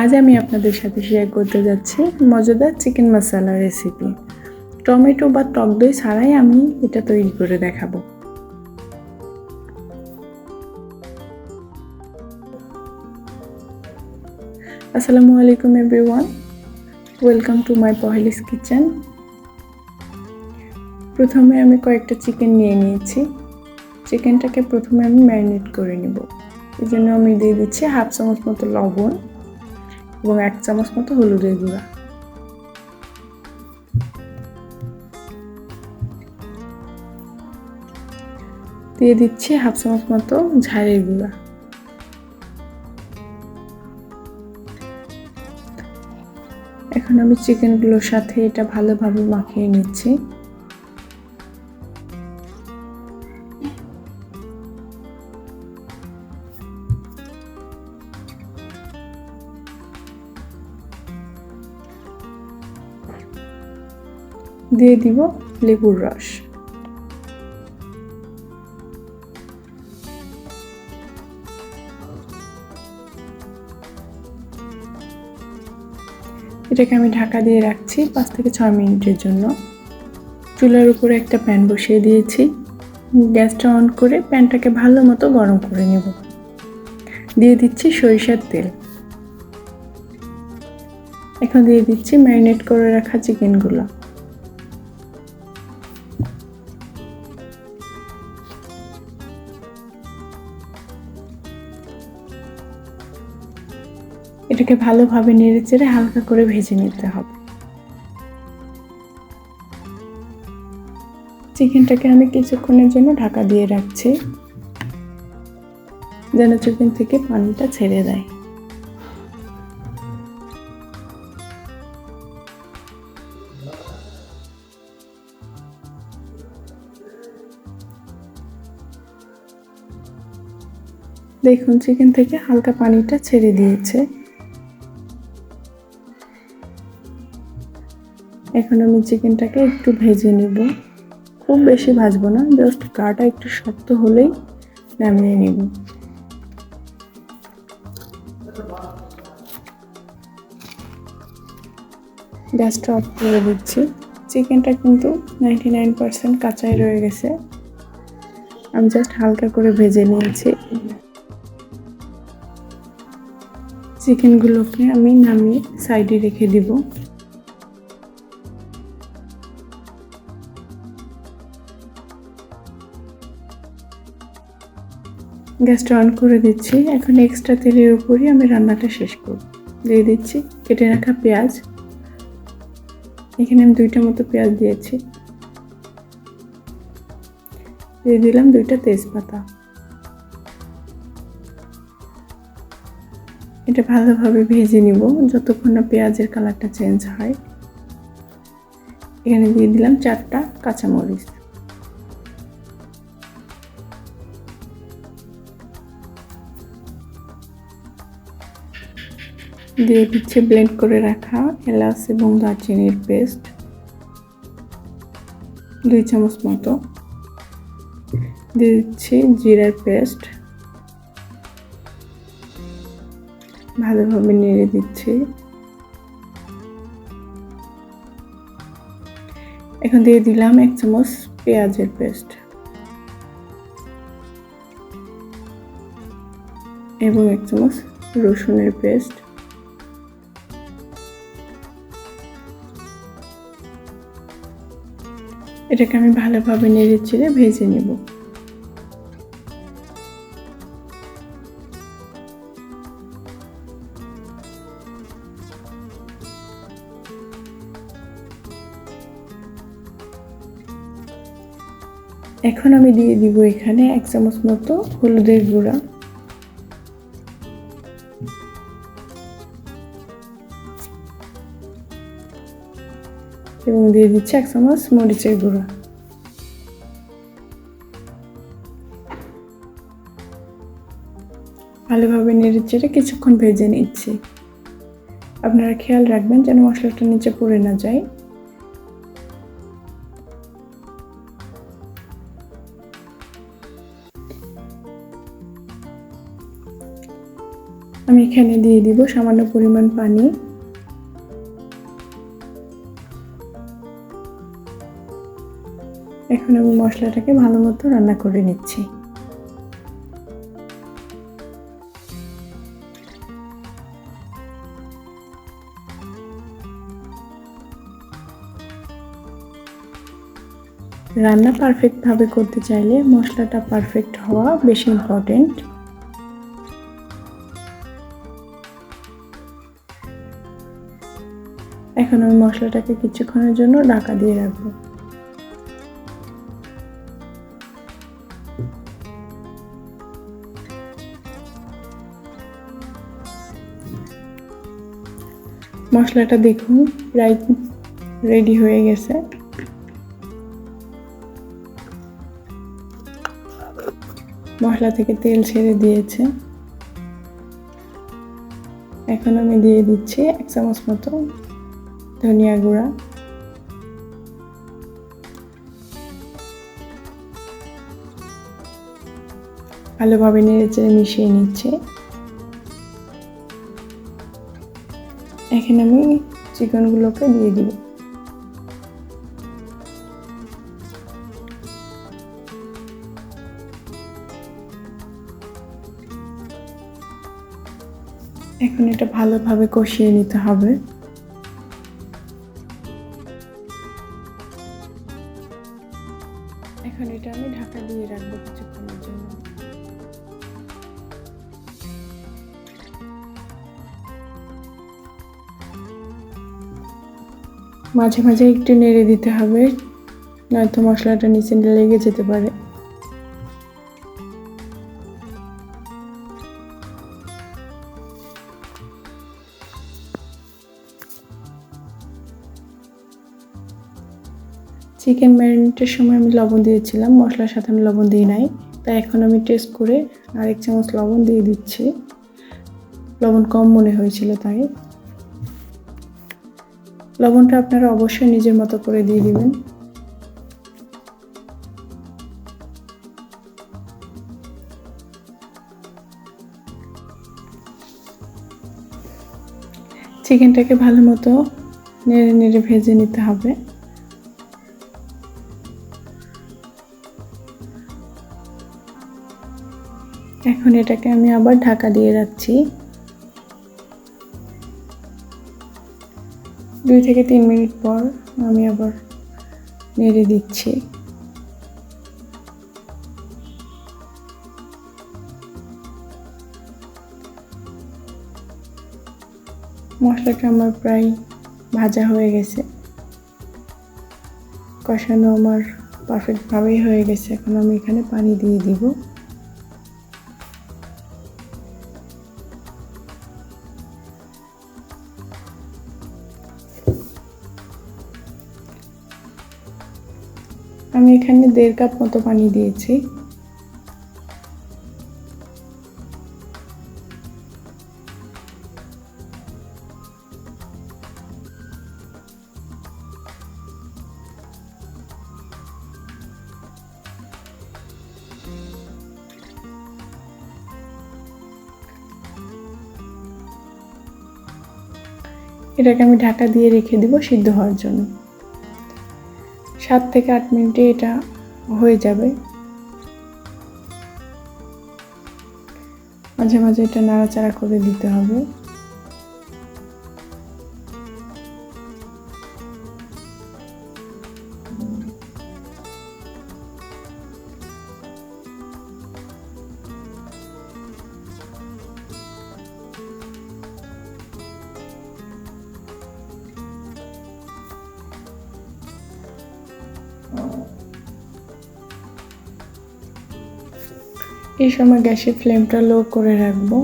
আজ আমি আপনাদের সাথে শেয়ার করতে যাচ্ছি মজাদার চিকেন মশলা রেসিপি। টমেটো বা টক দই ছাড়াই আমি এটা তৈরি করে দেখাবো। আসসালামু আলাইকুম এভরিওয়ান, ওয়েলকাম টু মাই পহেলিস কিচেন। প্রথমে আমি কয়েকটা চিকেন নিয়ে নিয়েছি। চিকেনটাকে প্রথমে আমি ম্যারিনেট করে নেব। এই জন্য আমি দিয়ে দিচ্ছি 1/2 চামচ মতো লবণ এবং 1 চামচ মতো হলুদের গুঁড়া। দিয়ে দিচ্ছি 1/2 চামচ মতো ঝালের গুঁড়া। এখন আমি চিকেনগুলোর সাথে এটা ভালোভাবে মাখিয়ে নিচ্ছি। দিয়ে দিব লেবুর রস। এটাকে আমি ঢাকা দিয়ে রাখছি 5 থেকে 6 মিনিটের জন্য। চুলার উপরে একটা প্যান বসিয়ে দিয়েছি। গ্যাসটা অন করে প্যানটাকে ভালো মতো গরম করে নেব। দিয়ে দিচ্ছি সরিষার তেল। এখন দিয়ে দিচ্ছি ম্যারিনেট করে রাখা চিকেনগুলো। এটাকে ভালোভাবে নেড়েচেড়ে হালকা করে ভেজে নিতে হবে। চিকেনটাকে আমি কিছুক্ষণের জন্য ঢাকা দিয়ে রাখছি, যেন চিকেন থেকে পানিটা ছেড়ে দেয়। দেখুন চিকেন থেকে হালকা পানিটা ছেড়ে দিয়েছে। এখন আমি চিকেনটাকে একটু ভেজে নেব। খুব বেশি ভাজবো না, জাস্ট গাটা একটু শক্ত হলেই নামিয়ে নেব। গ্যাসটা অফ করে দিচ্ছি। চিকেনটা কিন্তু 99% কাঁচাই রয়ে গেছে। আমি জাস্ট হালকা করে ভেজে নিয়েছি। চিকেনগুলোকে আমি নামিয়ে সাইডে রেখে দিব। গ্যাসটা অন করে দিচ্ছি। এখন এক্সট্রা তেলের উপরই আমি রান্নাটা শেষ করব। দিয়ে দিচ্ছি কেটে রাখা পেঁয়াজ। এখানে আমি 2টা মতো পেঁয়াজ দিয়েছি। দিয়ে দিলাম 2টা তেজপাতা। এটা ভালোভাবে ভেজে নিব যতক্ষণ না পেঁয়াজের কালারটা চেঞ্জ হয়। এখানে দিয়ে দিলাম 4টা কাঁচামরিচ। দিয়ে দিচ্ছি ব্লেন্ড করে রাখা এলাচ এবং দারচিনির পেস্ট 2 চামচ মতো। দিয়ে দিচ্ছি জিরার পেস্ট। ভালোভাবে নেড়ে দিচ্ছি। এখন দিয়ে দিলাম 1 চামচ পেঁয়াজের পেস্ট এবং 1 চামচ রসুনের পেস্ট। এটাকে আমি ভালোভাবে নেড়ে চেড়ে ভেজে নেব। এখন আমি দিয়ে দিব এখানে 1 চামচ মতো হলুদের গুঁড়া এবং দিয়ে দিচ্ছি 1 চামচ মরিচের গুঁড়া। ভালোভাবে নেড়েচেড়ে কিছুক্ষণ ভেজে নিচ্ছি। আপনারা খেয়াল রাখবেন যেন মশলাটা নিচে পড়ে না যায়। আমি এখানে দিয়ে দিব সামান্য পরিমাণ পানি। এখন আমি মশলাটাকে ভালো মতো রান্না করে নিচ্ছি। রান্না পারফেক্টভাবে করতে চাইলে মশলাটা পারফেক্ট হওয়া বেশি ইম্পর্টেন্ট। এখন আমি মশলাটাকে কিছুক্ষণের জন্য ঢাকা দিয়ে রাখবো। মশলাটা দেখুন প্রায় রেডি হয়ে গেছে। মশলা থেকে তেল ছেড়ে দিয়েছে। এখন আমি দিয়ে দিচ্ছি 1 চামচ মতো ধনিয়া গুঁড়া, ভালোভাবে নেড়েচেড়ে মিশিয়ে নিচ্ছি। এখন আমি চিকেনগুলোকে দিয়ে দিব। এখন এটা ভালোভাবে কষিয়ে নিতে হবে। এখন এটা আমি ঢাকা দিয়ে রাখবো কিছুক্ষণের জন্য। মাঝে মাঝে একটু নেড়ে দিতে হবে, নয়তো মশলাটা নিচে লেগে যেতে পারে। চিকেন ম্যারিনেটের সময় আমি লবণ দিয়েছিলাম, মশলার সাথে আমি লবণ দিই নাই, তাই এখন আমি টেস্ট করে আরেক চামচ লবণ দিয়ে দিচ্ছি। লবণ কম মনে হয়েছিল তাই। লবণটা আপনারা অবশ্যই নিজের মতো করে দিয়ে দিবেন। চিকেনটাকে ভালো মতো নেড়ে নেড়ে ভেজে নিতে হবে। এখন এটাকে আমি আবার ঢাকা দিয়ে রাখছি। 2 থেকে 3 মিনিট পর আমি আবার নেড়ে দিচ্ছি। মশলাটা আমার প্রায় ভাজা হয়ে গেছে, কষানো আমার পারফেক্টভাবেই হয়ে গেছে। এখন আমি এখানে পানি দিয়ে দিব। আমি এখানে 1.5 কাপ মতো পানি দিয়েছি। এটাকে আমি ঢাকা দিয়ে রেখে দেব সিদ্ধ হওয়ার জন্য। 7 থেকে 8 মিনিটে এটা হয়ে যাবে। মাঝে মাঝে এটা নাড়াচাড়া করে দিতে হবে। এই সময় গ্যাসের ফ্লেমটা লো করে রাখবো,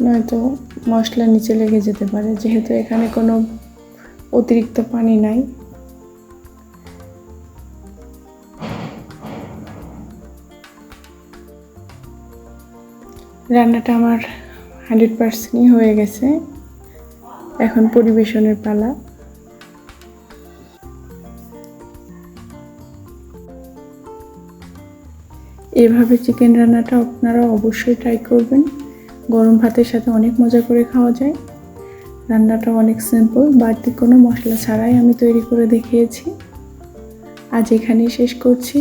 নয়তো মশলা নিচে লেগে যেতে পারে, যেহেতু এখানে কোনো অতিরিক্ত পানি নাই। রান্নাটা আমার 100%ই হয়ে গেছে। এখন পরিবেশনের পালা। এভাবে চিকেন রান্নাটা আপনারা অবশ্যই ট্রাই করবেন। গরম ভাতের সাথে অনেক মজা করে খাওয়া যায়। রান্নাটা অনেক সিম্পল, বাড়তি কোনো মশলা ছাড়াই আমি তৈরি করে দেখিয়েছি। আজ এখানেই শেষ করছি।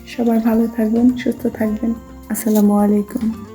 সবাই ভালো থাকবেন, সুস্থ থাকবেন। আসসালামু আলাইকুম।